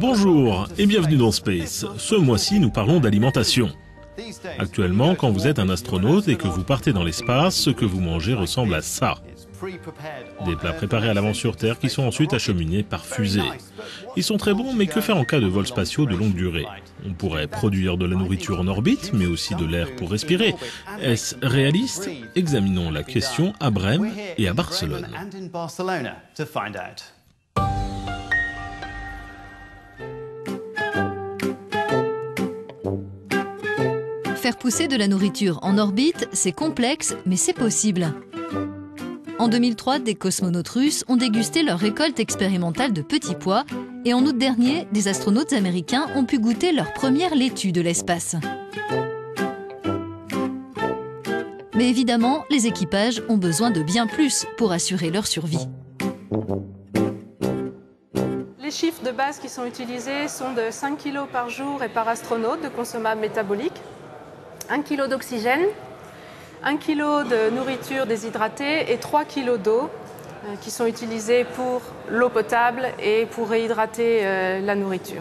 Bonjour et bienvenue dans Space. Ce mois-ci, nous parlons d'alimentation. Actuellement, quand vous êtes un astronaute et que vous partez dans l'espace, ce que vous mangez ressemble à ça. Des plats préparés à l'avance sur Terre qui sont ensuite acheminés par fusée. Ils sont très bons, mais que faire en cas de vols spatiaux de longue durée? On pourrait produire de la nourriture en orbite, mais aussi de l'air pour respirer. Est-ce réaliste? Examinons la question à Brême et à Barcelone. Faire pousser de la nourriture en orbite, c'est complexe, mais c'est possible. En 2003, des cosmonautes russes ont dégusté leur récolte expérimentale de petits pois et en août dernier, des astronautes américains ont pu goûter leur première laitue de l'espace. Mais évidemment, les équipages ont besoin de bien plus pour assurer leur survie. Les chiffres de base qui sont utilisés sont de 5 kg par jour et par astronaute de consommables métaboliques, 1 kg d'oxygène, 1 kg de nourriture déshydratée et 3 kg d'eau qui sont utilisés pour l'eau potable et pour réhydrater la nourriture.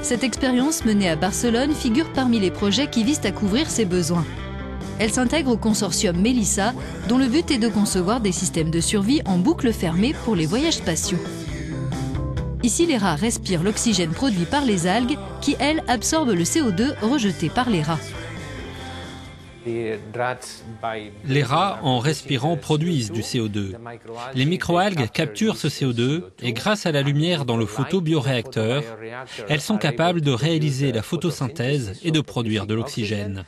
Cette expérience menée à Barcelone figure parmi les projets qui visent à couvrir ces besoins. Elle s'intègre au consortium Melissa, dont le but est de concevoir des systèmes de survie en boucle fermée pour les voyages spatiaux. Ici, les rats respirent l'oxygène produit par les algues qui, elles, absorbent le CO2 rejeté par les rats. Les rats, en respirant, produisent du CO2. Les microalgues capturent ce CO2 et grâce à la lumière dans le photobioréacteur, elles sont capables de réaliser la photosynthèse et de produire de l'oxygène.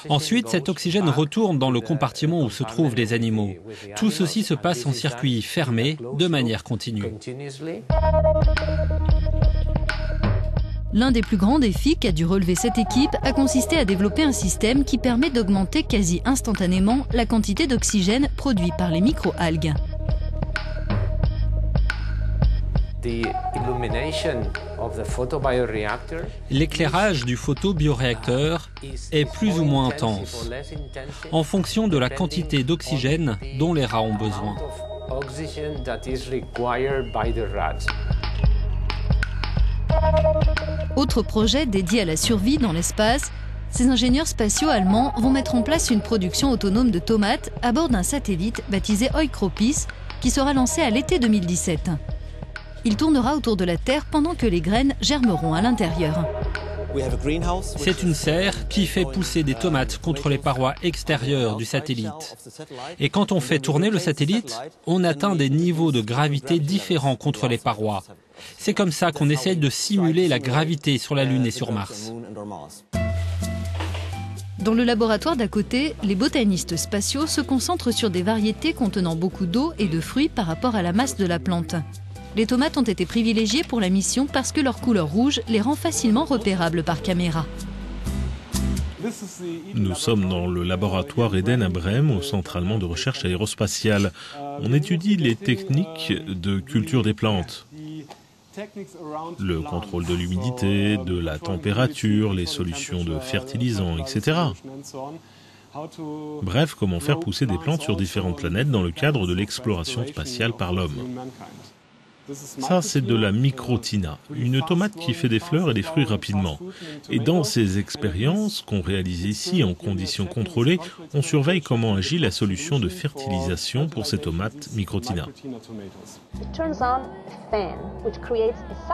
Ensuite, cet oxygène retourne dans le compartiment où se trouvent les animaux. Tout ceci se passe en circuit fermé, de manière continue. L'un des plus grands défis qu'a dû relever cette équipe a consisté à développer un système qui permet d'augmenter quasi instantanément la quantité d'oxygène produit par les microalgues. L'éclairage du photobioréacteur est plus ou moins intense, en fonction de la quantité d'oxygène dont les rats ont besoin. Autre projet dédié à la survie dans l'espace, ces ingénieurs spatiaux allemands vont mettre en place une production autonome de tomates à bord d'un satellite baptisé Oikropis qui sera lancé à l'été 2017. Il tournera autour de la Terre pendant que les graines germeront à l'intérieur. C'est une serre qui fait pousser des tomates contre les parois extérieures du satellite. Et quand on fait tourner le satellite, on atteint des niveaux de gravité différents contre les parois. C'est comme ça qu'on essaye de simuler la gravité sur la Lune et sur Mars. Dans le laboratoire d'à côté, les botanistes spatiaux se concentrent sur des variétés contenant beaucoup d'eau et de fruits par rapport à la masse de la plante. Les tomates ont été privilégiées pour la mission parce que leur couleur rouge les rend facilement repérables par caméra. Nous sommes dans le laboratoire Eden à Brême, au Centre allemand de recherche aérospatiale. On étudie les techniques de culture des plantes. Le contrôle de l'humidité, de la température, les solutions de fertilisants, etc. Bref, comment faire pousser des plantes sur différentes planètes dans le cadre de l'exploration spatiale par l'homme. Ça, c'est de la microtina, une tomate qui fait des fleurs et des fruits rapidement. Et dans ces expériences qu'on réalise ici en conditions contrôlées, on surveille comment agit la solution de fertilisation pour ces tomates microtina.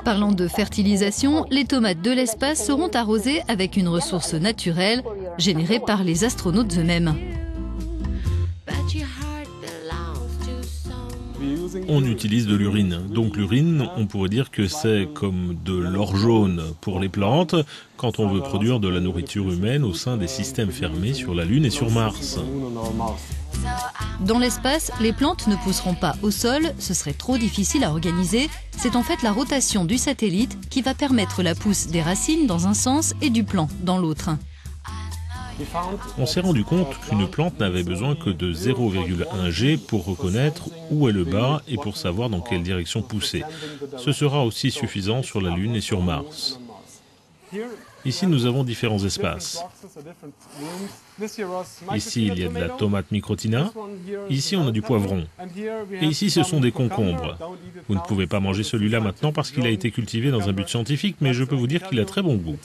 Parlant de fertilisation, les tomates de l'espace seront arrosées avec une ressource naturelle générée par les astronautes eux-mêmes. On utilise de l'urine. Donc l'urine, on pourrait dire que c'est comme de l'or jaune pour les plantes quand on veut produire de la nourriture humaine au sein des systèmes fermés sur la Lune et sur Mars. Dans l'espace, les plantes ne pousseront pas au sol, ce serait trop difficile à organiser. C'est en fait la rotation du satellite qui va permettre la pousse des racines dans un sens et du plant dans l'autre. On s'est rendu compte qu'une plante n'avait besoin que de 0,1 G pour reconnaître où est le bas et pour savoir dans quelle direction pousser. Ce sera aussi suffisant sur la Lune et sur Mars. Ici, nous avons différents espaces. Ici, il y a de la tomate microtina. Ici, on a du poivron. Et ici, ce sont des concombres. Vous ne pouvez pas manger celui-là maintenant parce qu'il a été cultivé dans un but scientifique, mais je peux vous dire qu'il a très bon goût.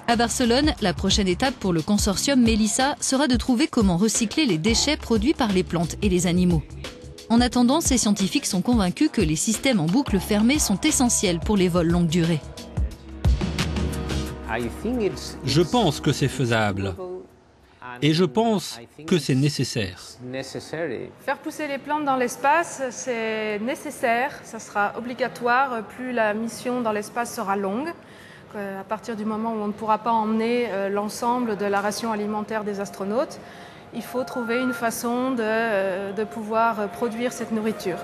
À Barcelone, la prochaine étape pour le consortium Melissa sera de trouver comment recycler les déchets produits par les plantes et les animaux. En attendant, ces scientifiques sont convaincus que les systèmes en boucle fermée sont essentiels pour les vols longue durée. Je pense que c'est faisable. Et je pense que c'est nécessaire. Faire pousser les plantes dans l'espace, c'est nécessaire, ça sera obligatoire, plus la mission dans l'espace sera longue. À partir du moment où on ne pourra pas emmener l'ensemble de la ration alimentaire des astronautes, il faut trouver une façon de pouvoir produire cette nourriture.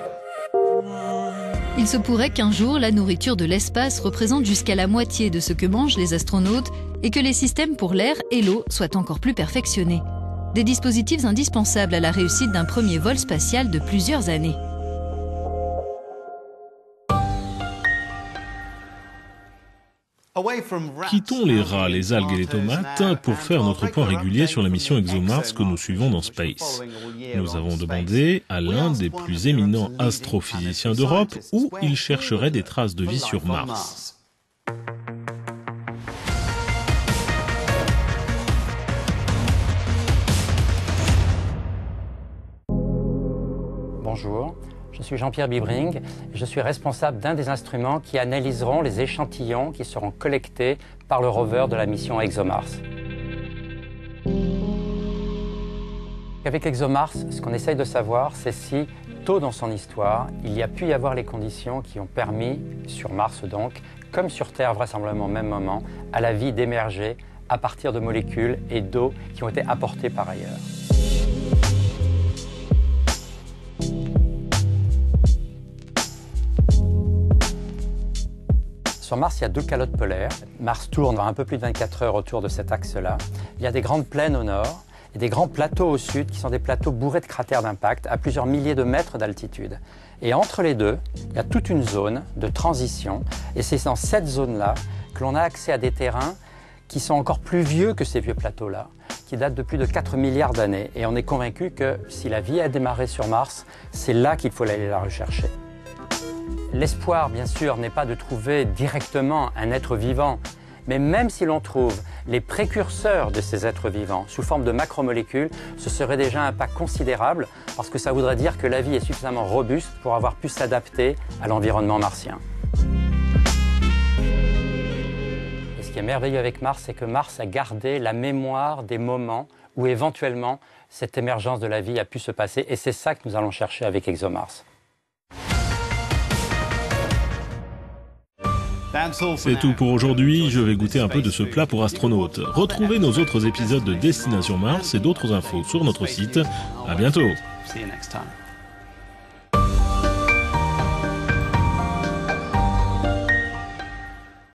Il se pourrait qu'un jour, la nourriture de l'espace représente jusqu'à la moitié de ce que mangent les astronautes et que les systèmes pour l'air et l'eau soient encore plus perfectionnés. Des dispositifs indispensables à la réussite d'un premier vol spatial de plusieurs années. Quittons les rats, les algues et les tomates pour faire notre point régulier sur la mission ExoMars que nous suivons dans Space. Nous avons demandé à l'un des plus éminents astrophysiciens d'Europe où il chercherait des traces de vie sur Mars. Bonjour, je suis Jean-Pierre Bibring et je suis responsable d'un des instruments qui analyseront les échantillons qui seront collectés par le rover de la mission ExoMars. Avec ExoMars, ce qu'on essaye de savoir, c'est si, tôt dans son histoire, il y a pu y avoir les conditions qui ont permis, sur Mars donc, comme sur Terre vraisemblablement au même moment, à la vie d'émerger à partir de molécules et d'eau qui ont été apportées par ailleurs. Sur Mars, il y a deux calottes polaires. Mars tourne dans un peu plus de 24 heures autour de cet axe-là. Il y a des grandes plaines au nord et des grands plateaux au sud qui sont des plateaux bourrés de cratères d'impact à plusieurs milliers de mètres d'altitude. Et entre les deux, il y a toute une zone de transition. Et c'est dans cette zone-là que l'on a accès à des terrains qui sont encore plus vieux que ces vieux plateaux-là, qui datent de plus de 4 milliards d'années. Et on est convaincu que si la vie a démarré sur Mars, c'est là qu'il faut aller la rechercher. L'espoir, bien sûr, n'est pas de trouver directement un être vivant, mais même si l'on trouve les précurseurs de ces êtres vivants sous forme de macromolécules, ce serait déjà un pas considérable parce que ça voudrait dire que la vie est suffisamment robuste pour avoir pu s'adapter à l'environnement martien. Et ce qui est merveilleux avec Mars, c'est que Mars a gardé la mémoire des moments où éventuellement cette émergence de la vie a pu se passer et c'est ça que nous allons chercher avec ExoMars. C'est tout pour aujourd'hui, je vais goûter un peu de ce plat pour astronautes. Retrouvez nos autres épisodes de Destination Mars et d'autres infos sur notre site. À bientôt. See you next time.